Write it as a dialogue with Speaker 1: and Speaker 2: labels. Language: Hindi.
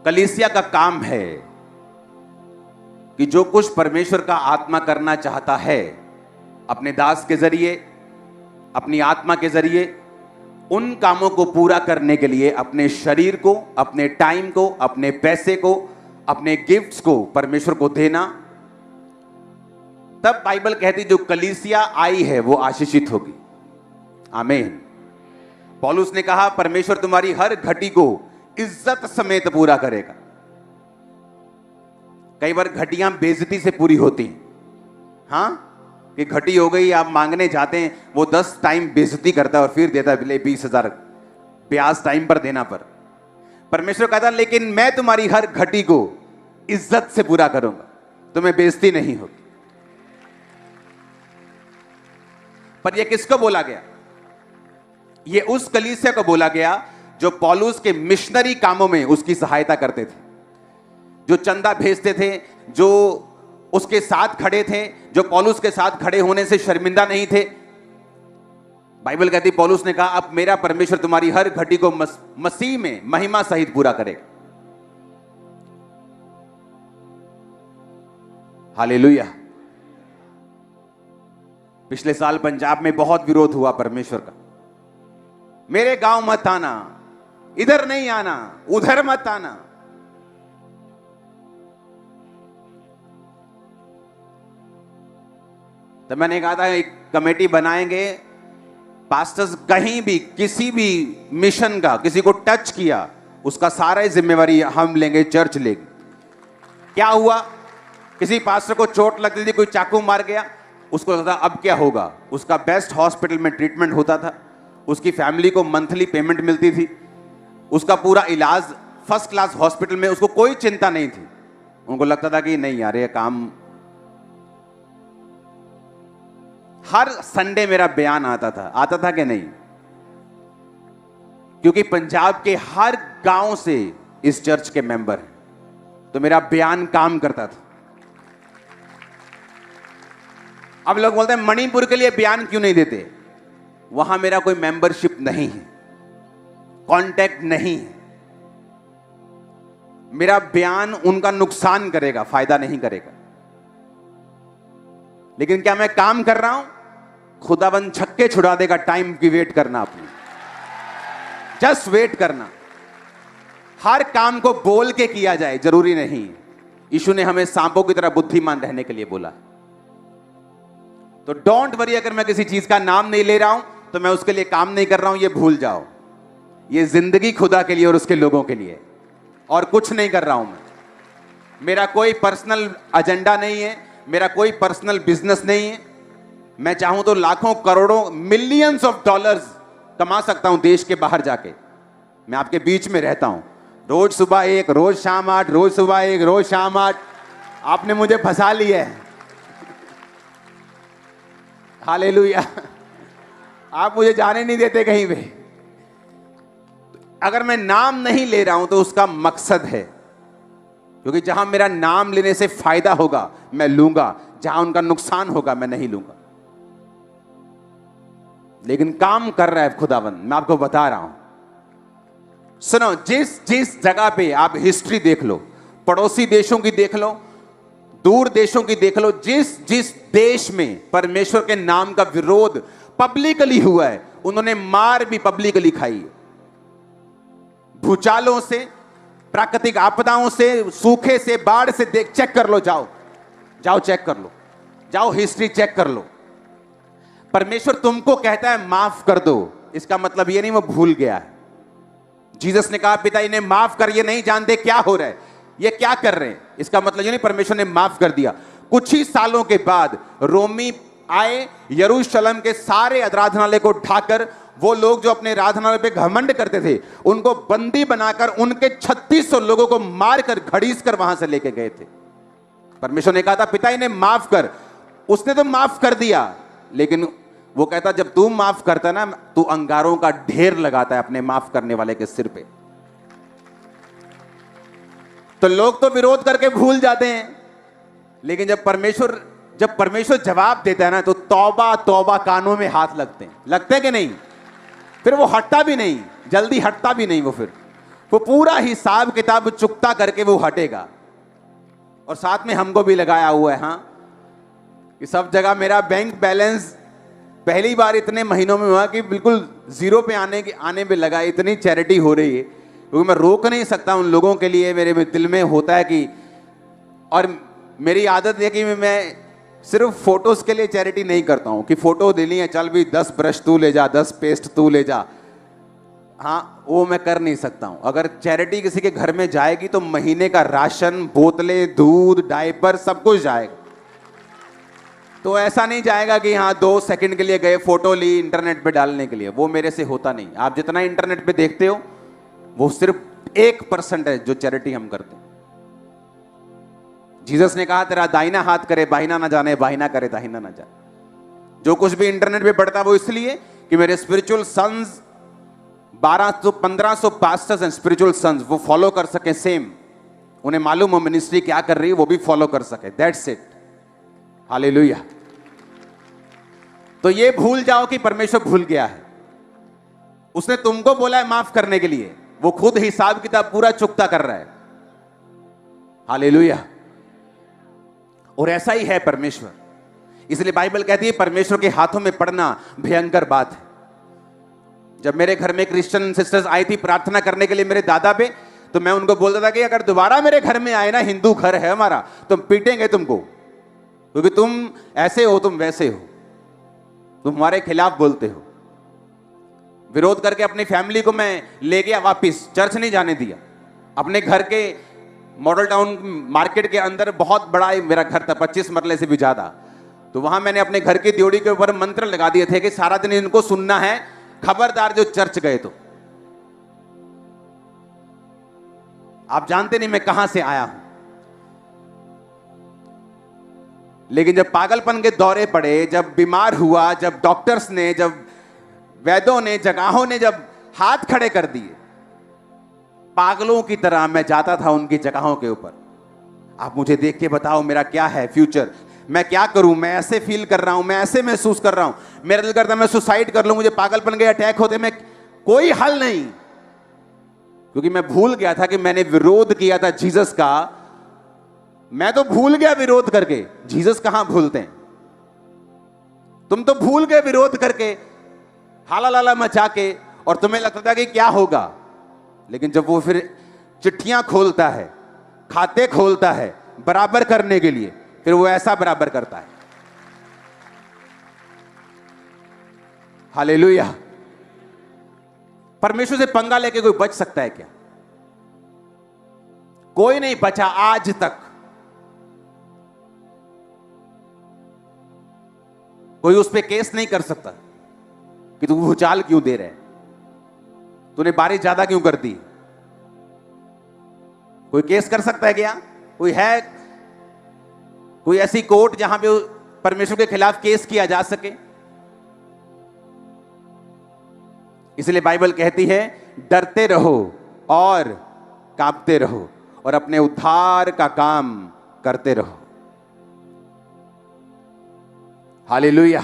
Speaker 1: कलीसिया का काम है कि जो कुछ परमेश्वर का आत्मा करना चाहता है अपने दास के जरिए, अपनी आत्मा के जरिए, उन कामों को पूरा करने के लिए अपने शरीर को, अपने टाइम को, अपने पैसे को, अपने गिफ्ट्स को परमेश्वर को देना। तब बाइबल कहती जो कलीसिया आई है वो आशीषित होगी। आमीन। पौलुस ने कहा परमेश्वर तुम्हारी हर घटी को इज्जत समेत पूरा करेगा। कई बार घटियां बेइज्जती से पूरी होती हैं। हाँ, कि घटी हो गई, आप मांगने जाते हैं, वो 10 टाइम बेइज्जती करता है और फिर देता है 20,000 ब्याज टाइम पर देना पर। परमेश्वर कहता लेकिन मैं तुम्हारी हर घटी को इज्जत से पूरा करूंगा, तुम्हें बेइज्जती नहीं होगी। पर यह किसको बोला गया? ये उस कलीसिया को बोला गया जो पौलुस के मिशनरी कामों में उसकी सहायता करते थे, जो चंदा भेजते थे, जो उसके साथ खड़े थे, जो पौलुस के साथ खड़े होने से शर्मिंदा नहीं थे। बाइबल कहती पौलुस ने कहा अब मेरा परमेश्वर तुम्हारी हर घटी को मसीह में महिमा सहित पूरा करेगा। हालेलुया। पिछले साल पंजाब में बहुत विरोध हुआ परमेश्वर का। मेरे गांव मत आना, इधर नहीं आना, उधर मत आना। तो मैंने कहा था एक कमेटी बनाएंगे, पास्टर्स कहीं भी किसी भी मिशन का किसी को टच किया उसका सारा जिम्मेवारी हम लेंगे, चर्च लेगी। क्या हुआ? किसी पास्टर को चोट लगती थी, कोई चाकू मार गया, उसको लगता अब क्या होगा, उसका बेस्ट हॉस्पिटल में ट्रीटमेंट होता था, उसकी फैमिली को मंथली पेमेंट मिलती थी, उसका पूरा इलाज फर्स्ट क्लास हॉस्पिटल में, उसको कोई चिंता नहीं थी। उनको लगता था कि नहीं यार ये काम। हर संडे मेरा बयान आता था कि नहीं? क्योंकि पंजाब के हर गांव से इस चर्च के मेंबर हैं, तो मेरा बयान काम करता था। अब लोग बोलते हैं मणिपुर के लिए बयान क्यों नहीं देते? वहां मेरा कोई मेंबरशिप नहीं है, कांटेक्ट नहीं है। मेरा बयान उनका नुकसान करेगा, फायदा नहीं करेगा। लेकिन क्या मैं काम कर रहा हूं? खुदाबंद छक्के छुड़ा देगा, टाइम की वेट करना, अपनी जस्ट वेट करना। हर काम को बोल के किया जाए जरूरी नहीं। यीशु ने हमें सांपों की तरह बुद्धिमान रहने के लिए बोला। तो डोंट वरी, अगर मैं किसी चीज का नाम नहीं ले रहा हूं तो मैं उसके लिए काम नहीं कर रहा हूं, ये भूल जाओ। ये जिंदगी खुदा के लिए और उसके लोगों के लिए, और कुछ नहीं कर रहा हूं मैं। मेरा कोई पर्सनल एजेंडा नहीं है, मेरा कोई पर्सनल बिजनेस नहीं है। मैं चाहूं तो लाखों करोड़ों मिलियंस ऑफ डॉलर्स कमा सकता हूं देश के बाहर जाके। मैं आपके बीच में रहता हूं, रोज सुबह 1, रोज शाम 8, रोज सुबह 1, रोज शाम 8। आपने मुझे फंसा लिया है। हालेलुया। आप मुझे जाने नहीं देते कहीं पे। अगर मैं नाम नहीं ले रहा हूं तो उसका मकसद है, क्योंकि जहां मेरा नाम लेने से फायदा होगा मैं लूंगा, जहां उनका नुकसान होगा मैं नहीं लूंगा। लेकिन काम कर रहा है खुदावंद, मैं आपको बता रहा हूं। सुनो, जिस जगह पे आप हिस्ट्री देख लो, पड़ोसी देशों की देख लो, दूर देशों की देख लो, जिस देश में परमेश्वर के नाम का विरोध पब्लिकली हुआ है, उन्होंने मार भी पब्लिकली खाई है। भूचालों से, प्राकृतिक आपदाओं से, सूखे से, बाढ़ से, चेक कर लो, जाओ चेक कर लो, जाओ हिस्ट्री चेक कर लो। परमेश्वर तुमको कहता है माफ कर दो, इसका मतलब ये नहीं वो भूल गया है। जीसस ने कहा पिता इन्हें माफ कर, ये नहीं जानते क्या हो रहा है, ये क्या कर रहे हैं। इसका मतलब ये नहीं परमेश्वर ने माफ कर दिया। कुछ ही सालों के बाद रोमी आए, यरूशलेम के सारे आराधनालय को ढाकर, वो लोग जो अपने आराधनालय पे घमंड करते थे उनको बंदी बनाकर उनके 3600 लोगों को मारकर घड़ीस कर वहां से लेके गए थे। परमेश्वर ने कहा था पिता इन्हें माफ कर, उसने तो माफ कर दिया, लेकिन वो कहता जब तू माफ करता ना, तू अंगारों का ढेर लगाता है अपने माफ करने वाले के सिर पे। तो लोग तो विरोध करके भूल जाते हैं, लेकिन जब परमेश्वर जवाब देता है ना, तो तौबा तौबा कानों में हाथ लगते हैं कि नहीं? फिर वो हटता भी नहीं, जल्दी हटता भी नहीं। वो फिर वो पूरा हिसाब किताब चुकता करके वो हटेगा। और साथ में हमको भी लगाया हुआ है, हाँ, कि सब जगह मेरा बैंक बैलेंस पहली बार इतने महीनों में हुआ कि बिल्कुल जीरो पे आने पे लगा। इतनी चैरिटी हो रही है, क्योंकि मैं रोक नहीं सकता उन लोगों के लिए। मेरे दिल में होता है कि, और मेरी आदत है कि मैं सिर्फ फोटोज के लिए चैरिटी नहीं करता हूं कि फोटो देनी है, चल भी 10 ब्रश तू ले जा, 10 पेस्ट तू ले जा। हाँ, वो मैं कर नहीं सकता हूं। अगर चैरिटी किसी के घर में जाएगी तो महीने का राशन, बोतलें, दूध, डायपर सब कुछ जाएगा। तो ऐसा नहीं जाएगा कि हाँ 2 सेकंड के लिए गए, फोटो ली इंटरनेट पे डालने के लिए। वो मेरे से होता नहीं। आप जितना इंटरनेट पे देखते हो वो सिर्फ 1% है जो चैरिटी हम करते हैं। जीसस ने कहा तेरा दाहिना हाथ करे बाहिना ना जाने, बाहिना करे दाहिना ना जाने। जो कुछ भी इंटरनेट पे पढ़ता है वो इसलिए कि मेरे spiritual sons 1500 pastors and spiritual sons वो फॉलो कर सके सेम। उन्हें मालूम हो मिनिस्ट्री क्या कर रही है, वो भी फॉलो कर सके। That's it. हालेलुया। तो ये भूल जाओ कि परमेश्वर भूल गया है। उसने तुमको बोला है माफ करने के लिए, वो खुद हिसाब किताब पूरा चुकता कर रहा है। हालेलुया। और ऐसा ही है परमेश्वर। इसलिए बाइबल कहती है परमेश्वर के हाथों में पड़ना भयंकर बात है। जब मेरे घर में क्रिश्चियन सिस्टर्स आई थी प्रार्थना करने के लिए मेरे दादा पे, तो मैं उनको बोलता था कि अगर दोबारा मेरे घर में आए ना, हिंदू घर है हमारा, तो पीटेंगे तुमको, क्योंकि तुम ऐसे हो, तुम वैसे हो, तुम हमारे खिलाफ बोलते हो। विरोध करके अपनी फैमिली को मैं ले गया वापिस, चर्च नहीं जाने दिया। अपने घर के मॉडल टाउन मार्केट के अंदर बहुत बड़ा मेरा घर था, 25 मरले से भी ज्यादा। तो वहां मैंने अपने घर की ड्योढ़ी के ऊपर मंत्र लगा दिए थे कि सारा दिन इनको सुनना है, खबरदार जो चर्च गए तो। आप जानते नहीं मैं कहां से आया हूं, लेकिन जब पागलपन के दौरे पड़े, जब बीमार हुआ, जब डॉक्टर्स ने, जब वैद्यों ने, जगहों ने जब हाथ खड़े कर दिए, पागलों की तरह मैं जाता था उनकी जगहों के ऊपर। आप मुझे देख के बताओ मेरा क्या है फ्यूचर, मैं क्या करूं, मैं ऐसे फील कर रहा हूं, मैं ऐसे महसूस कर रहा हूं, मेरा दिल करता मैं सुसाइड कर लूं, मुझे पागलपन के अटैक होते, मैं कोई हल नहीं। क्योंकि मैं भूल गया था कि मैंने विरोध किया था जीसस का। मैं तो भूल गया विरोध करके, जीसस कहां भूलते हैं। तुम तो भूल गए विरोध करके, हाला लाला मचा के, और तुम्हें लगता था कि क्या होगा। लेकिन जब वो फिर चिट्ठियां खोलता है, खाते खोलता है बराबर करने के लिए, फिर वो ऐसा बराबर करता है। हालेलुया। परमेश्वर से पंगा लेके कोई बच सकता है क्या? कोई नहीं बचा आज तक। कोई उस पर केस नहीं कर सकता कि तू भूचाल क्यों दे रहे, तूने बारिश ज्यादा क्यों कर दी। कोई केस कर सकता है क्या? कोई है कोई ऐसी कोर्ट जहां पे परमेश्वर के खिलाफ केस किया जा सके? इसलिए बाइबल कहती है डरते रहो और कांपते रहो और अपने उद्धार का काम करते रहो। हालेलुया।